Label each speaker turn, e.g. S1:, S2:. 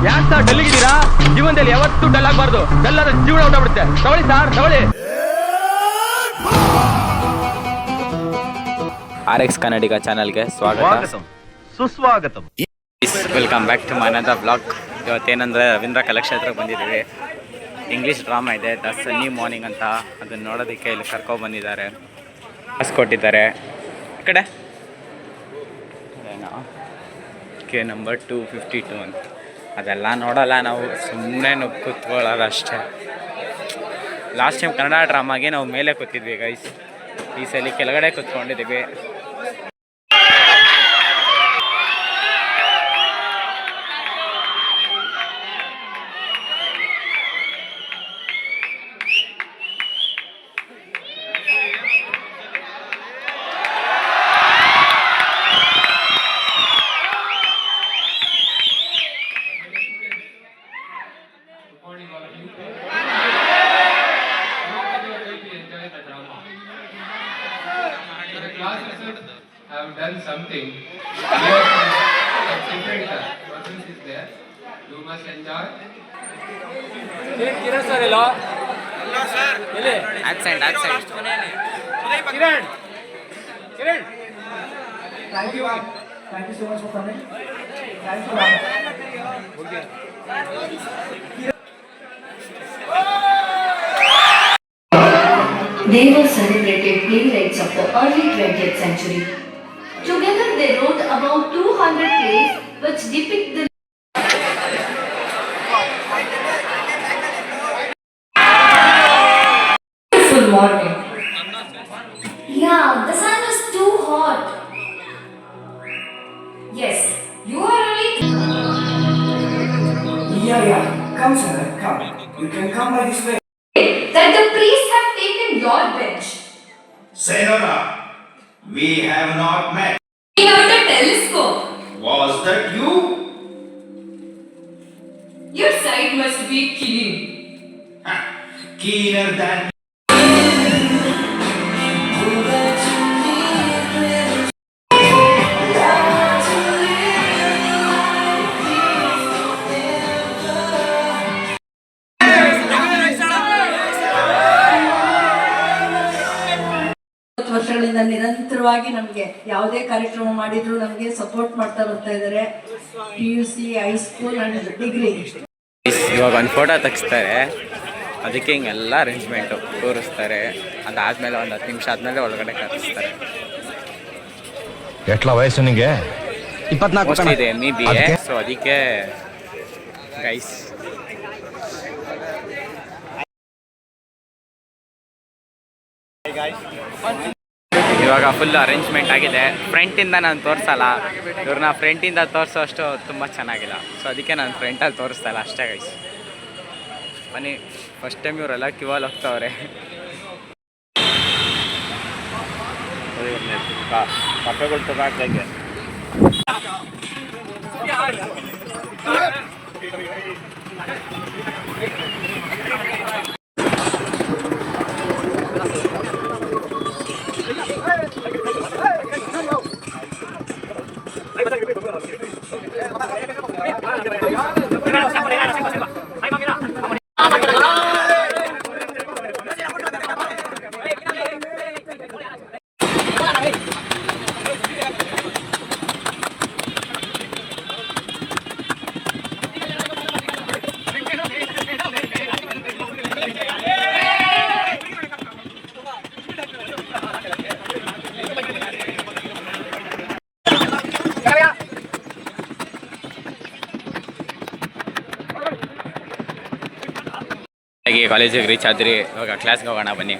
S1: ಯಾಕೆ ಸರ್ ಡಲ್ಲಿಗಿದ್ದೀರಾ? ಜೀವನದಲ್ಲಿ ಯಾವತ್ತೂ ಡಲ್ ಆಗಬಾರ್ದು. ಡಲ್ ಆದ್ರೆ ಜೀವನ ಹೊರಟೋಗ್ಬಿಡುತ್ತೆ. ತಗೊಳ್ಳಿ ಸರ್, ತಗೊಳ್ಳಿ.
S2: RX ಕನ್ನಡಿಗ ಚಾನಲ್ಗೆ ಸ್ವಾಗತ,
S1: ಸುಸ್ವಾಗತಂ.
S2: Welcome back to my another blog. ಇವತ್ತೇನಂದರೆ ರವೀಂದ್ರ ಕಲೆಕ್ಷನ್ ಹತ್ರ ಬಂದಿದ್ದೀವಿ. ಇಂಗ್ಲೀಷ್ ಡ್ರಾಮಾ ಇದೆ, ದ ಸನ್ನಿ ಮಾರ್ನಿಂಗ್ ಅಂತ. ಅದನ್ನು ನೋಡೋದಕ್ಕೆ ಇಲ್ಲಿ ಕರ್ಕೊಂಡ್ಬಂದಿದ್ದಾರೆ, ಪಾಸ್ ಕೊಟ್ಟಿದ್ದಾರೆ. ಈ ಕಡೆ ಕೆ ನಂಬರ್ 252 ಅಂತ. ಅದೆಲ್ಲ ನೋಡೋಲ್ಲ ನಾವು, ಸುಮ್ಮನೆ ಕೂತ್ಕೊಳ್ಳೋದು ಅಷ್ಟೇ. ಲಾಸ್ಟ್ ಟೈಮ್ ಕನ್ನಡ ಡ್ರಾಮಾಗೆ ನಾವು ಮೇಲೆ ಕೂತಿದ್ವಿ ಗೈಸ್, ಈ ಸಲ ಕೆಳಗಡೆ ಕೂತ್ಕೊಂಡಿದ್ದೀವಿ.
S3: Have done something. Different persons is there. You must enjoy.
S1: Kiran sir, hello.
S3: Hello sir.
S2: Absent.
S1: Kiran.
S4: Thank you so much for coming. Thank you.
S5: They were celebrated playwrights of the early 20th century. Together they wrote about 200 plays which depict the beautiful morning. Yeah, the sun is too hot. Yes, you are ready.
S4: Yeah. Come, sir. Come. You can come by this way.
S5: That the priests have taken your bench.
S6: Senora, we have not met.
S5: Without a telescope.
S6: Was that you?
S5: Your sight must be keen.
S6: Keener than
S7: ವರ್ಷಗಳಿಂದ ನಿರಂತರವಾಗಿ ನಮಗೆ ಯಾವುದೇ ಕಾರ್ಯಕ್ರಮ ಮಾಡಿದ್ರು ನಮಗೆ support ಮಾಡ್ತಾ ಬರ್ತಾ ಇದ್ದಾರೆ. PUC, high school and degree.
S2: ಇವಾಗ ಒಂದು ಫೋಟೋ ತೆಗಿಸ್ತಾರೆ, ಅದಕ್ಕೆ ಹಿಂಗೆಲ್ಲ ಅರೇಂಜ್ಮೆಂಟು ತೋರಿಸ್ತಾರೆ. ಅದಾದಮೇಲೆ ಒಂದು 10 ನಿಮಿಷ ಆದಮೇಲೆ ಒಳಗಡೆ ಕರೆಸ್ತಾರೆ.
S8: ಎಟ್ಲ ವಯಸ್ಸು ನಿಮಗೆ? 24
S2: ಇದೆ MBA. ಸೊ ಅದಕ್ಕೆ ಗೈಸ್ ಇವಾಗ ಫುಲ್ ಅರೇಂಜ್ಮೆಂಟ್ ಆಗಿದೆ. ಫ್ರಂಟಿಂದ ನಾನು ತೋರಿಸಲ್ಲ, ಇವ್ರನ್ನ ಫ್ರಂಟಿಂದ ತೋರಿಸೋ ಅಷ್ಟು ತುಂಬ ಚೆನ್ನಾಗಿಲ್ಲ. ಸೊ ಅದಕ್ಕೆ ನಾನು ಫ್ರಂಟಲ್ಲಿ ತೋರಿಸ್ತಾ ಇಲ್ಲ ಅಷ್ಟೇ ಗೈಸ್. ಬನ್ನಿ, ಫಸ್ಟ್ ಟೈಮ್ ಇವರೆಲ್ಲ ಕ್ಯೂವಲ್ಲಿ ಹೋಗ್ತಾವ್ರೆ. ಪಕ್ಕಗಳು ತಗೋಕ್ಕೆ ಕಾಲೇಜಿಗೆ ರೀಚ್ ಆದ್ರಿ. ಇವಾಗ ಕ್ಲಾಸ್ಗೆ ಹೋಗೋಣ ಬನ್ನಿ.